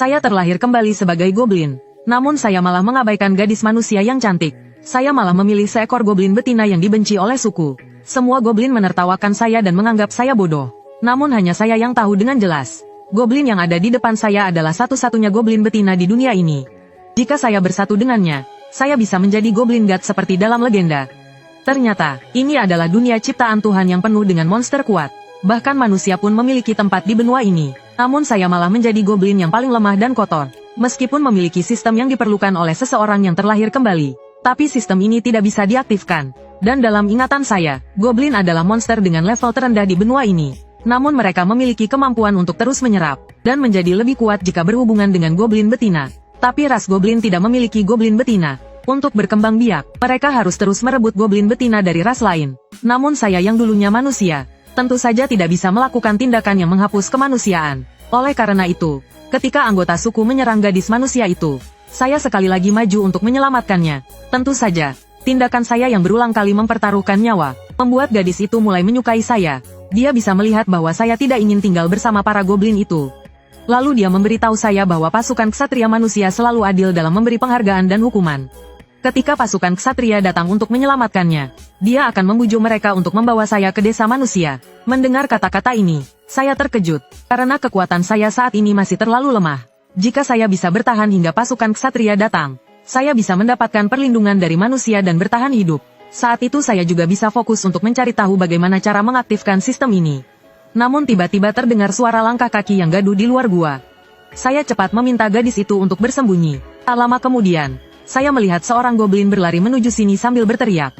Saya terlahir kembali sebagai goblin. Namun saya malah mengabaikan gadis manusia yang cantik. Saya malah memilih seekor goblin betina yang dibenci oleh suku. Semua goblin menertawakan saya dan menganggap saya bodoh. Namun hanya saya yang tahu dengan jelas. Goblin yang ada di depan saya adalah satu-satunya goblin betina di dunia ini. Jika saya bersatu dengannya, saya bisa menjadi goblin god seperti dalam legenda. Ternyata, ini adalah dunia ciptaan Tuhan yang penuh dengan monster kuat. Bahkan manusia pun memiliki tempat di benua ini. Namun saya malah menjadi goblin yang paling lemah dan kotor. Meskipun memiliki sistem yang diperlukan oleh seseorang yang terlahir kembali. Tapi sistem ini tidak bisa diaktifkan. Dan dalam ingatan saya, goblin adalah monster dengan level terendah di benua ini. Namun mereka memiliki kemampuan untuk terus menyerap. Dan menjadi lebih kuat jika berhubungan dengan goblin betina. Tapi ras goblin tidak memiliki goblin betina. Untuk berkembang biak, mereka harus terus merebut goblin betina dari ras lain. Namun saya yang dulunya manusia, tentu saja tidak bisa melakukan tindakan yang menghapus kemanusiaan. Oleh karena itu, ketika anggota suku menyerang gadis manusia itu, saya sekali lagi maju untuk menyelamatkannya. Tentu saja, tindakan saya yang berulang kali mempertaruhkan nyawa, membuat gadis itu mulai menyukai saya. Dia bisa melihat bahwa saya tidak ingin tinggal bersama para goblin itu. Lalu dia memberitahu saya bahwa pasukan ksatria manusia selalu adil dalam memberi penghargaan dan hukuman. Ketika pasukan ksatria datang untuk menyelamatkannya, dia akan membujuk mereka untuk membawa saya ke desa manusia. Mendengar kata-kata ini, saya terkejut, karena kekuatan saya saat ini masih terlalu lemah. Jika saya bisa bertahan hingga pasukan ksatria datang, saya bisa mendapatkan perlindungan dari manusia dan bertahan hidup. Saat itu saya juga bisa fokus untuk mencari tahu bagaimana cara mengaktifkan sistem ini. Namun tiba-tiba terdengar suara langkah kaki yang gaduh di luar gua. Saya cepat meminta gadis itu untuk bersembunyi. Tak lama kemudian, saya melihat seorang goblin berlari menuju sini sambil berteriak.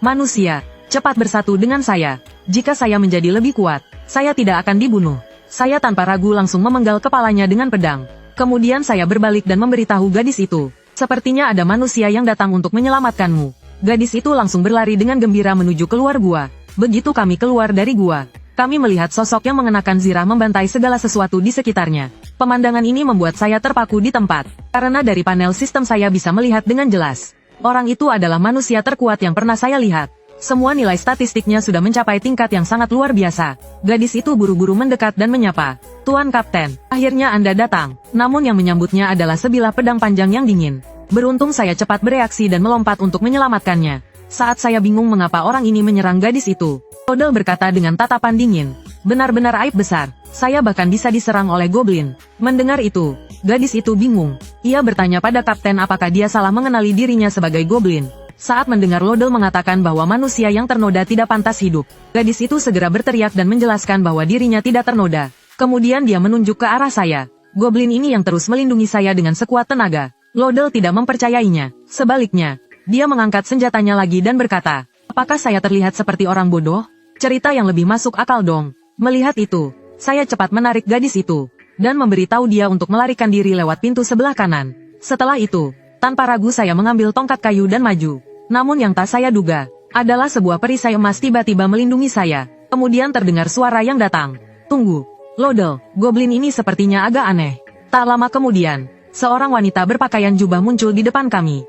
Manusia, cepat bersatu dengan saya. Jika saya menjadi lebih kuat, saya tidak akan dibunuh. Saya tanpa ragu langsung memenggal kepalanya dengan pedang. Kemudian saya berbalik dan memberitahu gadis itu. Sepertinya ada manusia yang datang untuk menyelamatkanmu. Gadis itu langsung berlari dengan gembira menuju keluar gua. Begitu kami keluar dari gua, kami melihat sosok yang mengenakan zirah membantai segala sesuatu di sekitarnya. Pemandangan ini membuat saya terpaku di tempat, karena dari panel sistem saya bisa melihat dengan jelas. Orang itu adalah manusia terkuat yang pernah saya lihat. Semua nilai statistiknya sudah mencapai tingkat yang sangat luar biasa. Gadis itu buru-buru mendekat dan menyapa. Tuan Kapten, akhirnya Anda datang. Namun yang menyambutnya adalah sebilah pedang panjang yang dingin. Beruntung saya cepat bereaksi dan melompat untuk menyelamatkannya. Saat saya bingung mengapa orang ini menyerang gadis itu, Odell berkata dengan tatapan dingin, benar-benar aib besar, saya bahkan bisa diserang oleh goblin. Mendengar itu, gadis itu bingung. Ia bertanya pada kapten apakah dia salah mengenali dirinya sebagai goblin. Saat mendengar Lodel mengatakan bahwa manusia yang ternoda tidak pantas hidup, gadis itu segera berteriak dan menjelaskan bahwa dirinya tidak ternoda. Kemudian dia menunjuk ke arah saya. Goblin ini yang terus melindungi saya dengan sekuat tenaga. Lodel tidak mempercayainya. Sebaliknya, dia mengangkat senjatanya lagi dan berkata, apakah saya terlihat seperti orang bodoh? Cerita yang lebih masuk akal dong. Melihat itu, saya cepat menarik gadis itu, dan memberitahu dia untuk melarikan diri lewat pintu sebelah kanan. Setelah itu, tanpa ragu saya mengambil tongkat kayu dan maju. Namun yang tak saya duga, adalah sebuah perisai emas tiba-tiba melindungi saya. Kemudian terdengar suara yang datang. Tunggu, Lodel, goblin ini sepertinya agak aneh. Tak lama kemudian, seorang wanita berpakaian jubah muncul di depan kami.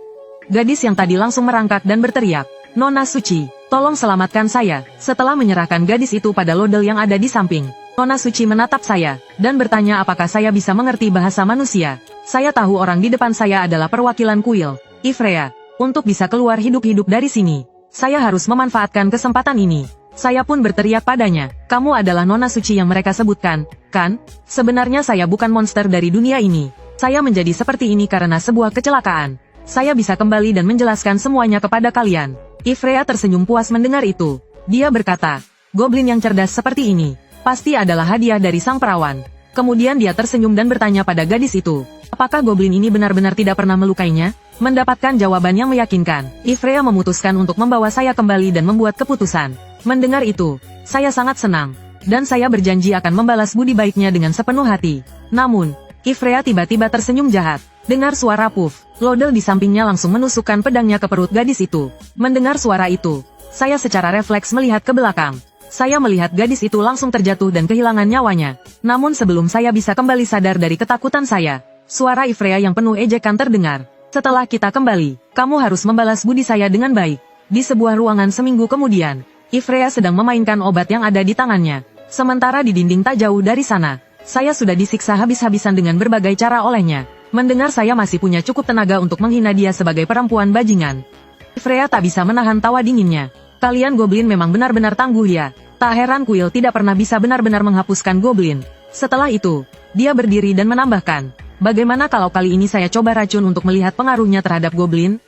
Gadis yang tadi langsung merangkak dan berteriak, Nona Suci, tolong selamatkan saya. Setelah menyerahkan gadis itu pada Lodel yang ada di samping, Nona Suci menatap saya, dan bertanya apakah saya bisa mengerti bahasa manusia. Saya tahu orang di depan saya adalah perwakilan kuil, Ivrea. Untuk bisa keluar hidup-hidup dari sini, saya harus memanfaatkan kesempatan ini. Saya pun berteriak padanya, kamu adalah Nona Suci yang mereka sebutkan, kan? Sebenarnya saya bukan monster dari dunia ini. Saya menjadi seperti ini karena sebuah kecelakaan. Saya bisa kembali dan menjelaskan semuanya kepada kalian. Ivrea tersenyum puas mendengar itu. Dia berkata, goblin yang cerdas seperti ini, pasti adalah hadiah dari sang perawan. Kemudian dia tersenyum dan bertanya pada gadis itu, apakah goblin ini benar-benar tidak pernah melukainya? Mendapatkan jawaban yang meyakinkan, Ivrea memutuskan untuk membawa saya kembali dan membuat keputusan. Mendengar itu, saya sangat senang, dan saya berjanji akan membalas budi baiknya dengan sepenuh hati. Namun, Ivrea tiba-tiba tersenyum jahat. Dengar suara puff, Lodel di sampingnya langsung menusukkan pedangnya ke perut gadis itu. Mendengar suara itu, saya secara refleks melihat ke belakang. Saya melihat gadis itu langsung terjatuh dan kehilangan nyawanya. Namun sebelum saya bisa kembali sadar dari ketakutan saya, suara Ivrea yang penuh ejekan terdengar. Setelah kita kembali, kamu harus membalas budi saya dengan baik. Di sebuah ruangan seminggu kemudian, Ivrea sedang memainkan obat yang ada di tangannya. Sementara di dinding tak jauh dari sana, Saya sudah disiksa habis-habisan dengan berbagai cara olehnya. Mendengar saya masih punya cukup tenaga untuk menghina dia sebagai perempuan bajingan. Freya tak bisa menahan tawa dinginnya. Kalian goblin memang benar-benar tangguh ya. Tak heran Quill tidak pernah bisa benar-benar menghapuskan goblin. Setelah itu, dia berdiri dan menambahkan, bagaimana kalau kali ini saya coba racun untuk melihat pengaruhnya terhadap goblin?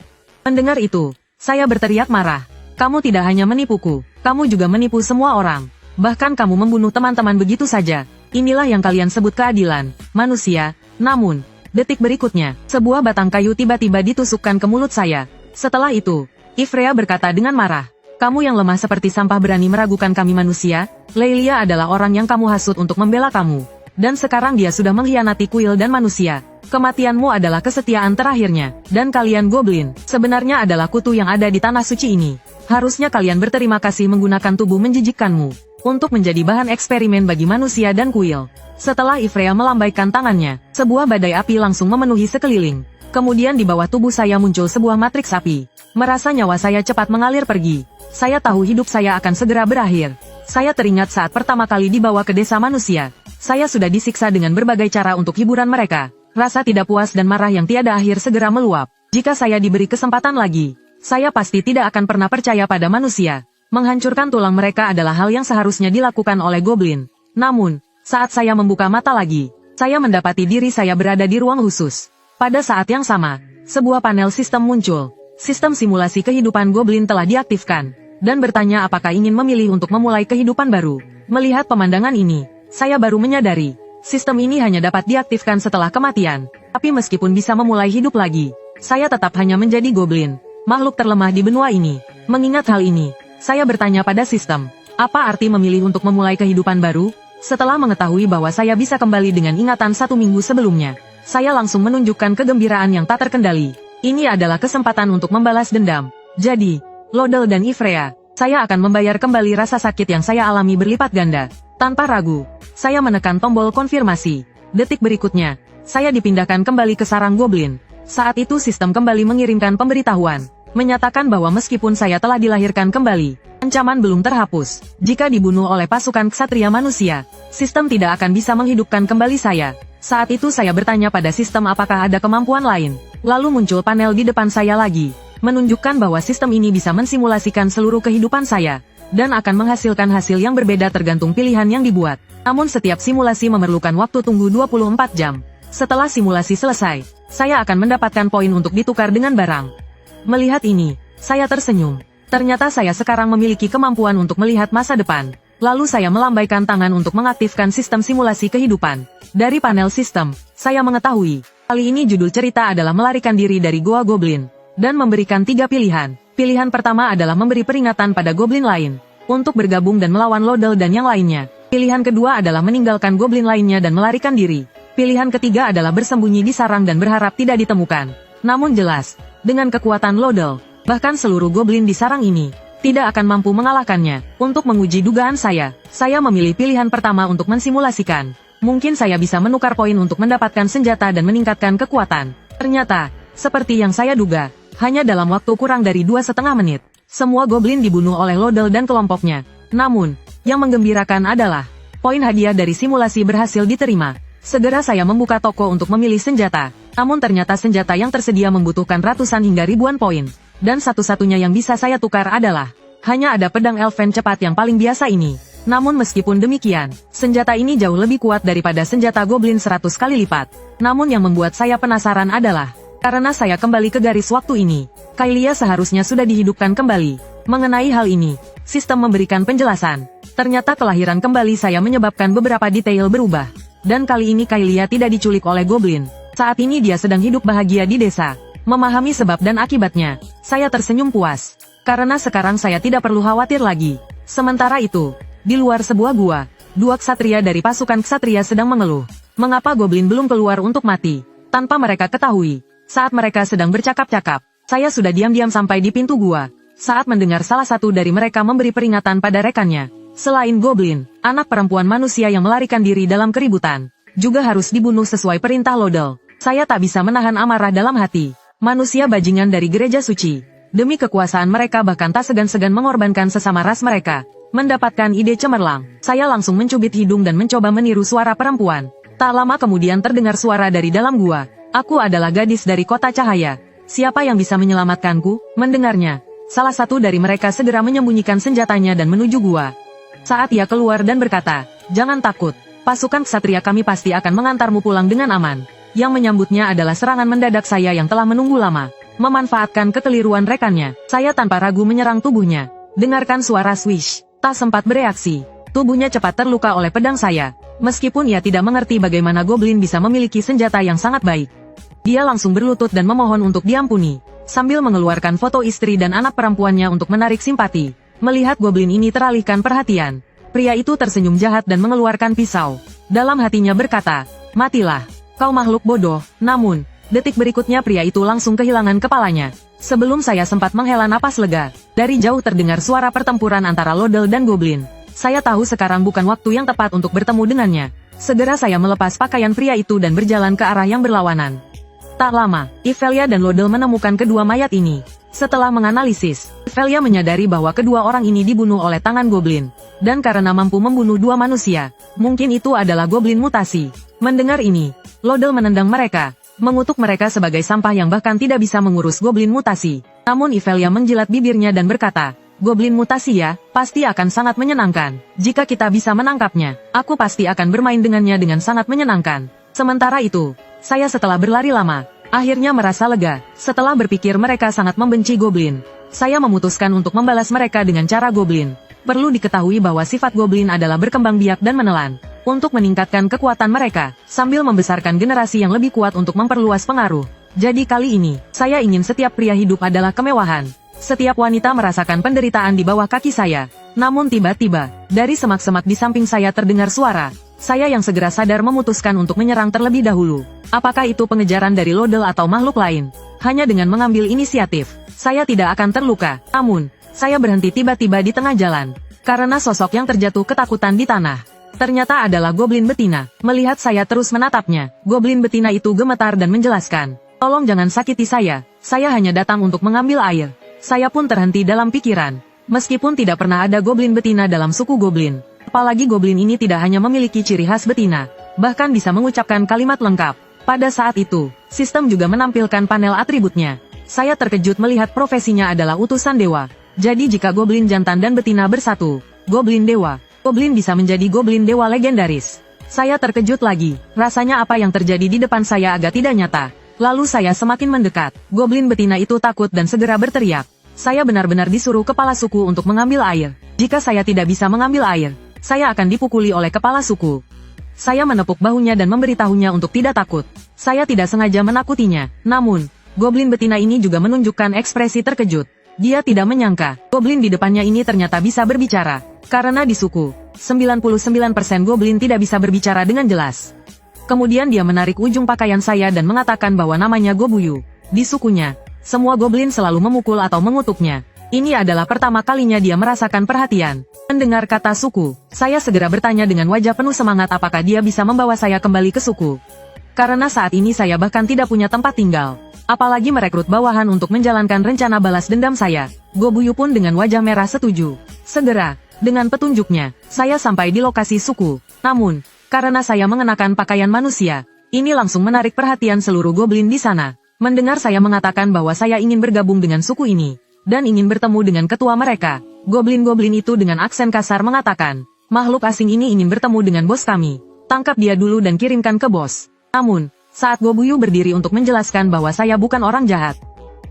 Mendengar itu, saya berteriak marah. Kamu tidak hanya menipuku, kamu juga menipu semua orang. Bahkan kamu membunuh teman-teman begitu saja. Inilah yang kalian sebut keadilan, manusia. Namun, detik berikutnya, sebuah batang kayu tiba-tiba ditusukkan ke mulut saya. Setelah itu, Ivrea berkata dengan marah, kamu yang lemah seperti sampah berani meragukan kami manusia. Leilia adalah orang yang kamu hasut untuk membela kamu. Dan sekarang dia sudah mengkhianati Quill dan manusia. Kematianmu adalah kesetiaan terakhirnya. Dan kalian goblin, sebenarnya adalah kutu yang ada di tanah suci ini. Harusnya kalian berterima kasih menggunakan tubuh menjijikkanmu untuk menjadi bahan eksperimen bagi manusia dan Quill. Setelah Ivrea melambaikan tangannya, sebuah badai api langsung memenuhi sekeliling. Kemudian di bawah tubuh saya muncul sebuah matriks api. Merasa nyawa saya cepat mengalir pergi. Saya tahu hidup saya akan segera berakhir. Saya teringat saat pertama kali dibawa ke desa manusia. Saya sudah disiksa dengan berbagai cara untuk hiburan mereka. Rasa tidak puas dan marah yang tiada akhir segera meluap. Jika saya diberi kesempatan lagi, saya pasti tidak akan pernah percaya pada manusia. Menghancurkan tulang mereka adalah hal yang seharusnya dilakukan oleh goblin. Namun, saat saya membuka mata lagi, saya mendapati diri saya berada di ruang khusus. Pada saat yang sama, sebuah panel sistem muncul. Sistem simulasi kehidupan goblin telah diaktifkan, dan bertanya apakah ingin memilih untuk memulai kehidupan baru. Melihat pemandangan ini, saya baru menyadari, sistem ini hanya dapat diaktifkan setelah kematian. Tapi meskipun bisa memulai hidup lagi, saya tetap hanya menjadi goblin, makhluk terlemah di benua ini. Mengingat hal ini, saya bertanya pada sistem, apa arti memilih untuk memulai kehidupan baru? Setelah mengetahui bahwa saya bisa kembali dengan ingatan 1 minggu sebelumnya, saya langsung menunjukkan kegembiraan yang tak terkendali. Ini adalah kesempatan untuk membalas dendam. Jadi, Lodel dan Ivrea, saya akan membayar kembali rasa sakit yang saya alami berlipat ganda. Tanpa ragu, saya menekan tombol konfirmasi. Detik berikutnya, saya dipindahkan kembali ke sarang goblin. Saat itu sistem kembali mengirimkan pemberitahuan, menyatakan bahwa meskipun saya telah dilahirkan kembali, ancaman belum terhapus. Jika dibunuh oleh pasukan ksatria manusia, sistem tidak akan bisa menghidupkan kembali saya. Saat itu saya bertanya pada sistem apakah ada kemampuan lain. Lalu muncul panel di depan saya lagi, menunjukkan bahwa sistem ini bisa mensimulasikan seluruh kehidupan saya, dan akan menghasilkan hasil yang berbeda tergantung pilihan yang dibuat. Namun setiap simulasi memerlukan waktu tunggu 24 jam. Setelah simulasi selesai, saya akan mendapatkan poin untuk ditukar dengan barang. Melihat ini, saya tersenyum. Ternyata saya sekarang memiliki kemampuan untuk melihat masa depan. Lalu saya melambaikan tangan untuk mengaktifkan sistem simulasi kehidupan. Dari panel sistem, saya mengetahui, kali ini judul cerita adalah melarikan diri dari Goa Goblin, dan memberikan 3 pilihan. Pilihan pertama adalah memberi peringatan pada goblin lain, untuk bergabung dan melawan Lodel dan yang lainnya. Pilihan kedua adalah meninggalkan goblin lainnya dan melarikan diri. Pilihan ketiga adalah bersembunyi di sarang dan berharap tidak ditemukan. Namun jelas, dengan kekuatan Lodel, bahkan seluruh goblin di sarang ini, tidak akan mampu mengalahkannya. Untuk menguji dugaan saya memilih pilihan pertama untuk mensimulasikan. Mungkin saya bisa menukar poin untuk mendapatkan senjata dan meningkatkan kekuatan. Ternyata, seperti yang saya duga, hanya dalam waktu kurang dari 2,5 menit, semua goblin dibunuh oleh Lodel dan kelompoknya. Namun, yang menggembirakan adalah, poin hadiah dari simulasi berhasil diterima. Segera saya membuka toko untuk memilih senjata. Namun ternyata senjata yang tersedia membutuhkan ratusan hingga ribuan poin. Dan satu-satunya yang bisa saya tukar adalah, hanya ada pedang elven cepat yang paling biasa ini. Namun meskipun demikian, senjata ini jauh lebih kuat daripada senjata goblin 100 kali lipat. Namun yang membuat saya penasaran adalah, karena saya kembali ke garis waktu ini, Kailia seharusnya sudah dihidupkan kembali. Mengenai hal ini, sistem memberikan penjelasan. Ternyata kelahiran kembali saya menyebabkan beberapa detail berubah. Dan kali ini Kailia tidak diculik oleh goblin. Saat ini dia sedang hidup bahagia di desa. Memahami sebab dan akibatnya, saya tersenyum puas. Karena sekarang saya tidak perlu khawatir lagi. Sementara itu, di luar sebuah gua, 2 ksatria dari pasukan ksatria sedang mengeluh. Mengapa goblin belum keluar untuk mati? Tanpa mereka ketahui, saat mereka sedang bercakap-cakap, saya sudah diam-diam sampai di pintu gua. Saat mendengar salah satu dari mereka memberi peringatan pada rekannya. Selain goblin, anak perempuan manusia yang melarikan diri dalam keributan, juga harus dibunuh sesuai perintah Lodel. Saya tak bisa menahan amarah dalam hati. Manusia bajingan dari gereja suci. Demi kekuasaan mereka bahkan tak segan-segan mengorbankan sesama ras mereka. Mendapatkan ide cemerlang, saya langsung mencubit hidung dan mencoba meniru suara perempuan. Tak lama kemudian terdengar suara dari dalam gua. Aku adalah gadis dari kota cahaya. Siapa yang bisa menyelamatkanku? Mendengarnya, salah satu dari mereka segera menyembunyikan senjatanya dan menuju gua. Saat ia keluar dan berkata, "Jangan takut, pasukan ksatria kami pasti akan mengantarmu pulang dengan aman." Yang menyambutnya adalah serangan mendadak saya yang telah menunggu lama. Memanfaatkan kekeliruan rekannya, saya tanpa ragu menyerang tubuhnya. Dengarkan suara swish. Tak sempat bereaksi, tubuhnya cepat terluka oleh pedang saya. Meskipun ia tidak mengerti bagaimana goblin bisa memiliki senjata yang sangat baik. Dia langsung berlutut dan memohon untuk diampuni, sambil mengeluarkan foto istri dan anak perempuannya untuk menarik simpati. Melihat goblin ini teralihkan perhatian, pria itu tersenyum jahat dan mengeluarkan pisau. Dalam hatinya berkata, "Matilah, kau makhluk bodoh." Namun, detik berikutnya pria itu langsung kehilangan kepalanya. Sebelum saya sempat menghela napas lega, dari jauh terdengar suara pertempuran antara Lodel dan Goblin. Saya tahu sekarang bukan waktu yang tepat untuk bertemu dengannya. Segera saya melepas pakaian pria itu dan berjalan ke arah yang berlawanan. Tak lama, Ivelia dan Lodel menemukan kedua mayat ini. Setelah menganalisis, Ivelia menyadari bahwa kedua orang ini dibunuh oleh tangan Goblin. Dan karena mampu membunuh dua manusia, mungkin itu adalah Goblin mutasi. Mendengar ini, Lodel menendang mereka, mengutuk mereka sebagai sampah yang bahkan tidak bisa mengurus goblin mutasi. Namun Ivelia menjilat bibirnya dan berkata, "Goblin mutasi ya, pasti akan sangat menyenangkan. Jika kita bisa menangkapnya, aku pasti akan bermain dengannya dengan sangat menyenangkan." Sementara itu, saya setelah berlari lama, akhirnya merasa lega. Setelah berpikir mereka sangat membenci goblin, saya memutuskan untuk membalas mereka dengan cara goblin. Perlu diketahui bahwa sifat goblin adalah berkembang biak dan menelan. Untuk meningkatkan kekuatan mereka, sambil membesarkan generasi yang lebih kuat untuk memperluas pengaruh. Jadi kali ini, saya ingin setiap pria hidup adalah kemewahan. Setiap wanita merasakan penderitaan di bawah kaki saya. Namun tiba-tiba, dari semak-semak di samping saya terdengar suara. Saya yang segera sadar memutuskan untuk menyerang terlebih dahulu. Apakah itu pengejaran dari Lodel atau makhluk lain? Hanya dengan mengambil inisiatif, saya tidak akan terluka. Namun, saya berhenti tiba-tiba di tengah jalan. Karena sosok yang terjatuh ketakutan di tanah. Ternyata adalah goblin betina. Melihat saya terus menatapnya, goblin betina itu gemetar dan menjelaskan, "Tolong jangan sakiti saya hanya datang untuk mengambil air." Saya pun terhenti dalam pikiran. Meskipun tidak pernah ada goblin betina dalam suku goblin, apalagi goblin ini tidak hanya memiliki ciri khas betina, bahkan bisa mengucapkan kalimat lengkap. Pada saat itu, sistem juga menampilkan panel atributnya. Saya terkejut melihat profesinya adalah utusan dewa. Jadi jika goblin jantan dan betina bersatu, goblin dewa, goblin bisa menjadi goblin dewa legendaris. Saya terkejut lagi, rasanya apa yang terjadi di depan saya agak tidak nyata. Lalu saya semakin mendekat, goblin betina itu takut dan segera berteriak. Saya benar-benar disuruh kepala suku untuk mengambil air. Jika saya tidak bisa mengambil air, saya akan dipukuli oleh kepala suku. Saya menepuk bahunya dan memberitahunya untuk tidak takut. Saya tidak sengaja menakutinya, namun, goblin betina ini juga menunjukkan ekspresi terkejut. Dia tidak menyangka, goblin di depannya ini ternyata bisa berbicara. Karena di suku, 99% goblin tidak bisa berbicara dengan jelas. Kemudian dia menarik ujung pakaian saya dan mengatakan bahwa namanya Gobuyu. Di sukunya, semua goblin selalu memukul atau mengutuknya. Ini adalah pertama kalinya dia merasakan perhatian. Mendengar kata suku, saya segera bertanya dengan wajah penuh semangat apakah dia bisa membawa saya kembali ke suku. Karena saat ini saya bahkan tidak punya tempat tinggal. Apalagi merekrut bawahan untuk menjalankan rencana balas dendam saya. Gobuyu pun dengan wajah merah setuju. Segera, dengan petunjuknya, saya sampai di lokasi suku. Namun, karena saya mengenakan pakaian manusia, ini langsung menarik perhatian seluruh goblin di sana. Mendengar saya mengatakan bahwa saya ingin bergabung dengan suku ini, dan ingin bertemu dengan ketua mereka, goblin-goblin itu dengan aksen kasar mengatakan, "Makhluk asing ini ingin bertemu dengan bos kami. Tangkap dia dulu dan kirimkan ke bos." Namun, saat Gobuyu berdiri untuk menjelaskan bahwa saya bukan orang jahat,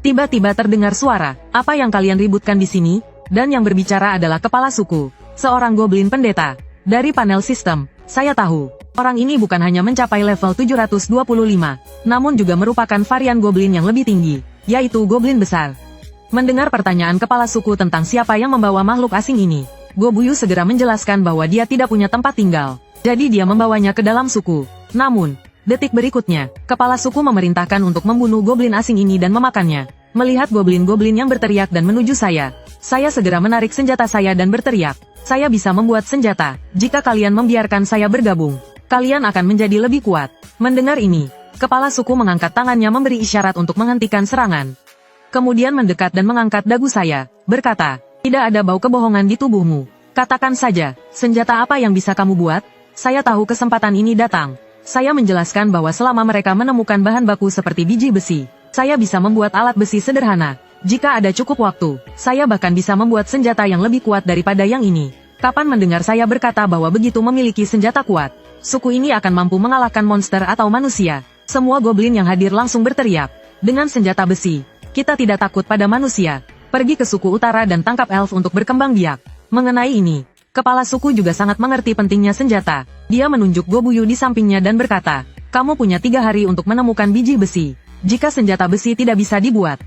tiba-tiba terdengar suara, "Apa yang kalian ributkan di sini?" Dan yang berbicara adalah kepala suku, seorang goblin pendeta. Dari panel sistem, saya tahu, orang ini bukan hanya mencapai level 725, namun juga merupakan varian goblin yang lebih tinggi, yaitu goblin besar. Mendengar pertanyaan kepala suku tentang siapa yang membawa makhluk asing ini, Gobuyu segera menjelaskan bahwa dia tidak punya tempat tinggal, jadi dia membawanya ke dalam suku. Namun, detik berikutnya, kepala suku memerintahkan untuk membunuh goblin asing ini dan memakannya. Melihat goblin-goblin yang berteriak dan menuju saya segera menarik senjata saya dan berteriak, "Saya bisa membuat senjata. Jika kalian membiarkan saya bergabung, kalian akan menjadi lebih kuat." Mendengar ini, kepala suku mengangkat tangannya memberi isyarat untuk menghentikan serangan. Kemudian mendekat dan mengangkat dagu saya, berkata, "Tidak ada bau kebohongan di tubuhmu. Katakan saja, senjata apa yang bisa kamu buat? Saya tahu kesempatan ini datang. Saya menjelaskan bahwa selama mereka menemukan bahan baku seperti biji besi, saya bisa membuat alat besi sederhana. Jika ada cukup waktu, saya bahkan bisa membuat senjata yang lebih kuat daripada yang ini. Kapan mendengar saya berkata bahwa begitu memiliki senjata kuat, suku ini akan mampu mengalahkan monster atau manusia? Semua goblin yang hadir langsung berteriak. Dengan senjata besi, kita tidak takut pada manusia. Pergi ke suku utara dan tangkap elf untuk berkembang biak. Mengenai ini, kepala suku juga sangat mengerti pentingnya senjata. Dia menunjuk Gobuyu di sampingnya dan berkata, kamu punya 3 hari untuk menemukan biji besi. Jika senjata besi tidak bisa dibuat.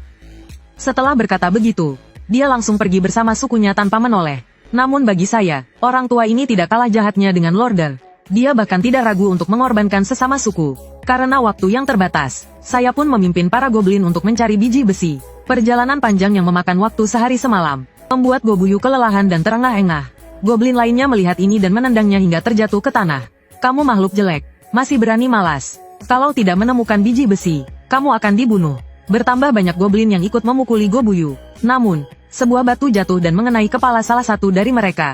Setelah berkata begitu, dia langsung pergi bersama sukunya tanpa menoleh. Namun bagi saya, orang tua ini tidak kalah jahatnya dengan Lorder. Dia bahkan tidak ragu untuk mengorbankan sesama suku. Karena waktu yang terbatas, saya pun memimpin para goblin untuk mencari biji besi. Perjalanan panjang yang memakan waktu sehari semalam membuat Gobuyu kelelahan dan terengah-engah. Goblin lainnya melihat ini dan menendangnya hingga terjatuh ke tanah. Kamu makhluk jelek, masih berani malas. Kalau tidak menemukan biji besi, kamu akan dibunuh. Bertambah banyak goblin yang ikut memukuli Gobuyu. Namun, sebuah batu jatuh dan mengenai kepala salah satu dari mereka.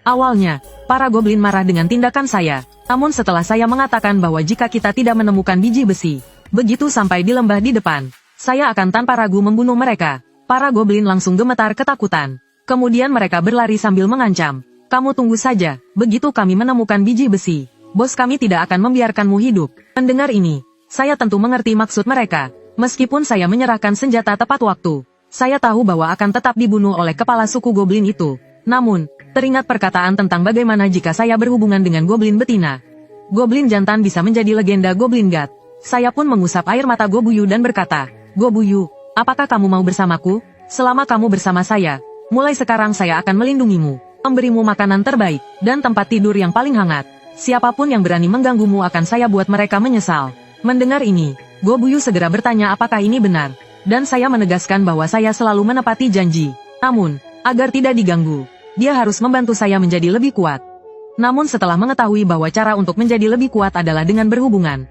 Awalnya, para goblin marah dengan tindakan saya. Namun setelah saya mengatakan bahwa jika kita tidak menemukan biji besi, begitu sampai di lembah di depan, saya akan tanpa ragu membunuh mereka. Para goblin langsung gemetar ketakutan. Kemudian mereka berlari sambil mengancam. Kamu tunggu saja, begitu kami menemukan biji besi, bos kami tidak akan membiarkanmu hidup. Mendengar ini, saya tentu mengerti maksud mereka. Meskipun saya menyerahkan senjata tepat waktu, saya tahu bahwa akan tetap dibunuh oleh kepala suku goblin itu. Namun, teringat perkataan tentang bagaimana jika saya berhubungan dengan goblin betina. Goblin jantan bisa menjadi legenda Goblin God. Saya pun mengusap air mata Gobuyu dan berkata, Gobuyu, apakah kamu mau bersamaku? Selama kamu bersama saya, mulai sekarang saya akan melindungimu, memberimu makanan terbaik, dan tempat tidur yang paling hangat. Siapapun yang berani mengganggumu akan saya buat mereka menyesal. Mendengar ini, Gobuyu segera bertanya apakah ini benar. Dan saya menegaskan bahwa saya selalu menepati janji. Namun, agar tidak diganggu, dia harus membantu saya menjadi lebih kuat. Namun setelah mengetahui bahwa cara untuk menjadi lebih kuat adalah dengan berhubungan,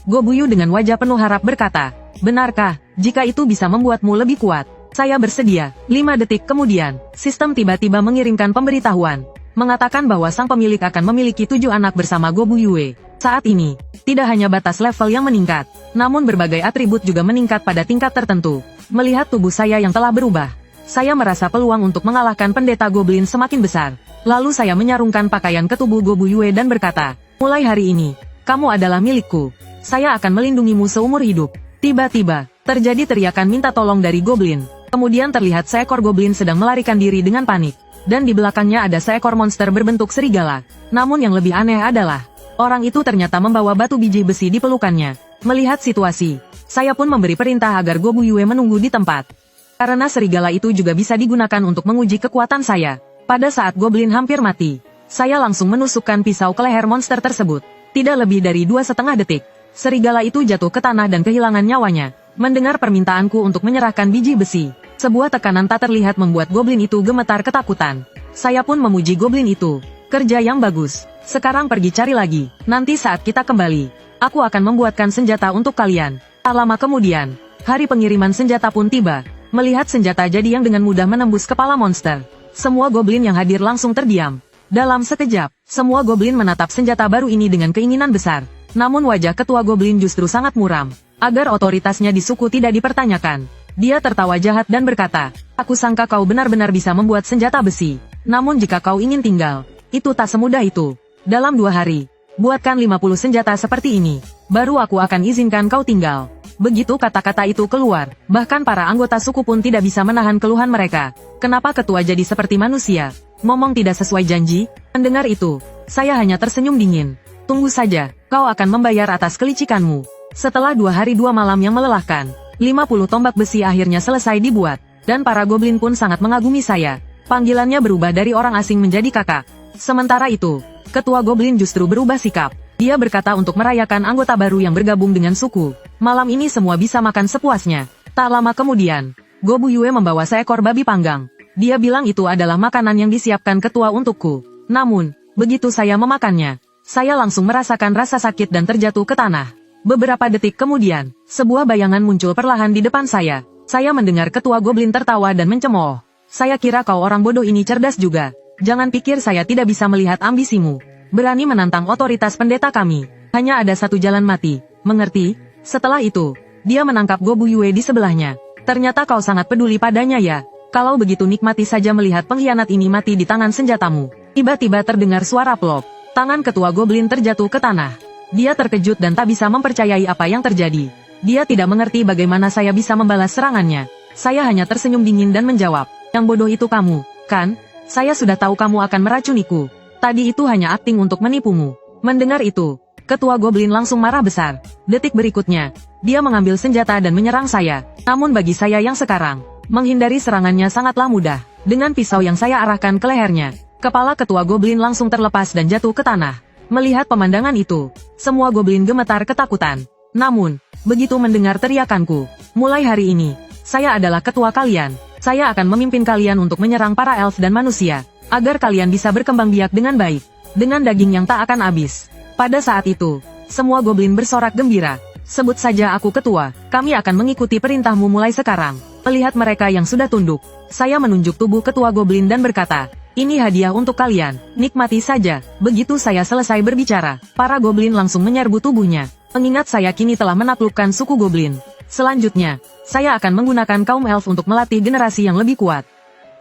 Gobuyu dengan wajah penuh harap berkata, benarkah, jika itu bisa membuatmu lebih kuat? Saya bersedia. 5 detik kemudian, sistem tiba-tiba mengirimkan pemberitahuan, mengatakan bahwa sang pemilik akan memiliki 7 anak bersama Gobuyue. Saat ini, tidak hanya batas level yang meningkat, namun berbagai atribut juga meningkat pada tingkat tertentu. Melihat tubuh saya yang telah berubah, saya merasa peluang untuk mengalahkan pendeta goblin semakin besar. Lalu saya menyarungkan pakaian ke tubuh Gobuyue dan berkata, mulai hari ini, kamu adalah milikku. Saya akan melindungimu seumur hidup. Tiba-tiba, terjadi teriakan minta tolong dari goblin. Kemudian terlihat seekor goblin sedang melarikan diri dengan panik. Dan di belakangnya ada seekor monster berbentuk serigala. Namun yang lebih aneh adalah, orang itu ternyata membawa batu biji besi di pelukannya. Melihat situasi, saya pun memberi perintah agar Gobuyue menunggu di tempat. Karena serigala itu juga bisa digunakan untuk menguji kekuatan saya. Pada saat goblin hampir mati, saya langsung menusukkan pisau ke leher monster tersebut. Tidak lebih dari 2,5 detik, serigala itu jatuh ke tanah dan kehilangan nyawanya. Mendengar permintaanku untuk menyerahkan biji besi, sebuah tekanan tak terlihat membuat goblin itu gemetar ketakutan. Saya pun memuji goblin itu. Kerja yang bagus. Sekarang pergi cari lagi. Nanti saat kita kembali, aku akan membuatkan senjata untuk kalian. Tak lama kemudian, hari pengiriman senjata pun tiba. Melihat senjata jadi yang dengan mudah menembus kepala monster, semua goblin yang hadir langsung terdiam. Dalam sekejap, semua goblin menatap senjata baru ini dengan keinginan besar. Namun wajah ketua goblin justru sangat muram. Agar otoritasnya di suku tidak dipertanyakan, dia tertawa jahat dan berkata, aku sangka kau benar-benar bisa membuat senjata besi. Namun jika kau ingin tinggal, itu tak semudah itu. Dalam 2 hari, buatkan 50 senjata seperti ini. Baru aku akan izinkan kau tinggal. Begitu kata-kata itu keluar, bahkan para anggota suku pun tidak bisa menahan keluhan mereka. Kenapa ketua jadi seperti manusia? Ngomong tidak sesuai janji? Mendengar itu, saya hanya tersenyum dingin. Tunggu saja, kau akan membayar atas kelicikanmu. Setelah 2 hari 2 malam yang melelahkan, 50 tombak besi akhirnya selesai dibuat, dan para goblin pun sangat mengagumi saya. Panggilannya berubah dari orang asing menjadi kakak. Sementara itu, ketua goblin justru berubah sikap. Dia berkata untuk merayakan anggota baru yang bergabung dengan suku. Malam ini semua bisa makan sepuasnya. Tak lama kemudian, Gobuyue membawa seekor babi panggang. Dia bilang itu adalah makanan yang disiapkan ketua untukku. Namun, begitu saya memakannya, saya langsung merasakan rasa sakit dan terjatuh ke tanah. Beberapa detik kemudian, sebuah bayangan muncul perlahan di depan saya. Saya mendengar ketua goblin tertawa dan mencemooh. Saya kira kau orang bodoh ini cerdas juga. Jangan pikir saya tidak bisa melihat ambisimu. Berani menantang otoritas pendeta kami. Hanya ada satu jalan mati, mengerti? Setelah itu, dia menangkap Gobu Yue di sebelahnya. Ternyata kau sangat peduli padanya ya. Kalau begitu nikmati saja melihat pengkhianat ini mati di tangan senjatamu. Tiba-tiba terdengar suara plop. Tangan ketua goblin terjatuh ke tanah. Dia terkejut dan tak bisa mempercayai apa yang terjadi. Dia tidak mengerti bagaimana saya bisa membalas serangannya. Saya hanya tersenyum dingin dan menjawab, yang bodoh itu kamu, kan? Saya sudah tahu kamu akan meracuniku. Tadi itu hanya akting untuk menipumu. Mendengar itu, ketua goblin langsung marah besar. Detik berikutnya, dia mengambil senjata dan menyerang saya. Namun bagi saya yang sekarang, menghindari serangannya sangatlah mudah. Dengan pisau yang saya arahkan ke lehernya, kepala ketua goblin langsung terlepas dan jatuh ke tanah. Melihat pemandangan itu, semua goblin gemetar ketakutan. Namun, begitu mendengar teriakanku, mulai hari ini, saya adalah ketua kalian. Saya akan memimpin kalian untuk menyerang para elf dan manusia, agar kalian bisa berkembang biak dengan baik, dengan daging yang tak akan habis. Pada saat itu, semua goblin bersorak gembira. Sebut saja aku ketua, kami akan mengikuti perintahmu mulai sekarang. Melihat mereka yang sudah tunduk, saya menunjuk tubuh ketua goblin dan berkata, ini hadiah untuk kalian, nikmati saja. Begitu saya selesai berbicara, para goblin langsung menyerbu tubuhnya. Mengingat saya kini telah menaklukkan suku goblin. Selanjutnya, saya akan menggunakan kaum elf untuk melatih generasi yang lebih kuat.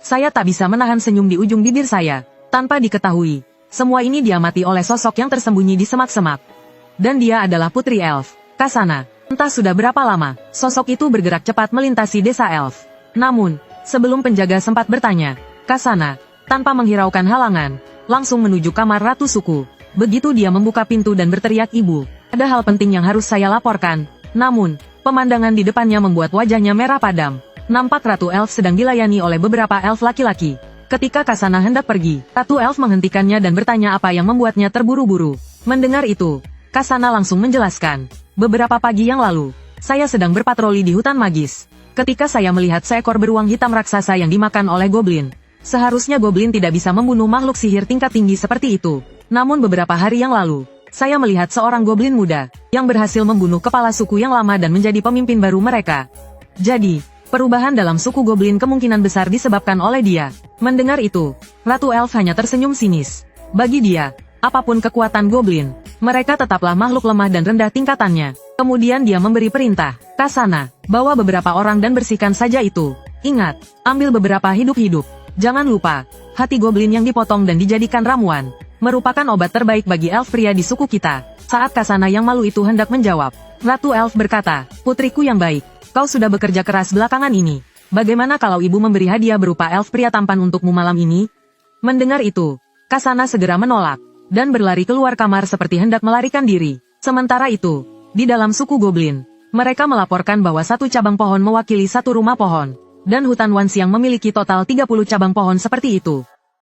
Saya tak bisa menahan senyum di ujung bibir saya. Tanpa diketahui, semua ini diamati oleh sosok yang tersembunyi di semak-semak. Dan dia adalah putri elf, Kasana. Entah sudah berapa lama, sosok itu bergerak cepat melintasi desa elf. Namun, sebelum penjaga sempat bertanya, Kasana, tanpa menghiraukan halangan, langsung menuju kamar Ratu Suku. Begitu dia membuka pintu dan berteriak, ibu, ada hal penting yang harus saya laporkan. Namun, pemandangan di depannya membuat wajahnya merah padam. Nampak Ratu Elf sedang dilayani oleh beberapa elf laki-laki. Ketika Kasana hendak pergi, Ratu Elf menghentikannya dan bertanya apa yang membuatnya terburu-buru. Mendengar itu, Kasana langsung menjelaskan. Beberapa pagi yang lalu, saya sedang berpatroli di hutan magis. Ketika saya melihat seekor beruang hitam raksasa yang dimakan oleh goblin. Seharusnya goblin tidak bisa membunuh makhluk sihir tingkat tinggi seperti itu. Namun beberapa hari yang lalu, saya melihat seorang goblin muda, yang berhasil membunuh kepala suku yang lama dan menjadi pemimpin baru mereka. Jadi, perubahan dalam suku goblin kemungkinan besar disebabkan oleh dia. Mendengar itu, Ratu Elf hanya tersenyum sinis. Bagi dia, apapun kekuatan goblin, mereka tetaplah makhluk lemah dan rendah tingkatannya. Kemudian dia memberi perintah, Kasana, bawa beberapa orang dan bersihkan saja itu. Ingat, ambil beberapa hidup-hidup. Jangan lupa, hati goblin yang dipotong dan dijadikan ramuan merupakan obat terbaik bagi elf pria di suku kita. Saat Kasana yang malu itu hendak menjawab, Ratu Elf berkata, putriku yang baik, kau sudah bekerja keras belakangan ini. Bagaimana kalau ibu memberi hadiah berupa elf pria tampan untukmu malam ini? Mendengar itu, Kasana segera menolak, dan berlari keluar kamar seperti hendak melarikan diri. Sementara itu, di dalam suku goblin, mereka melaporkan bahwa satu cabang pohon mewakili satu rumah pohon, dan hutan Wanxiang memiliki total 30 cabang pohon seperti itu.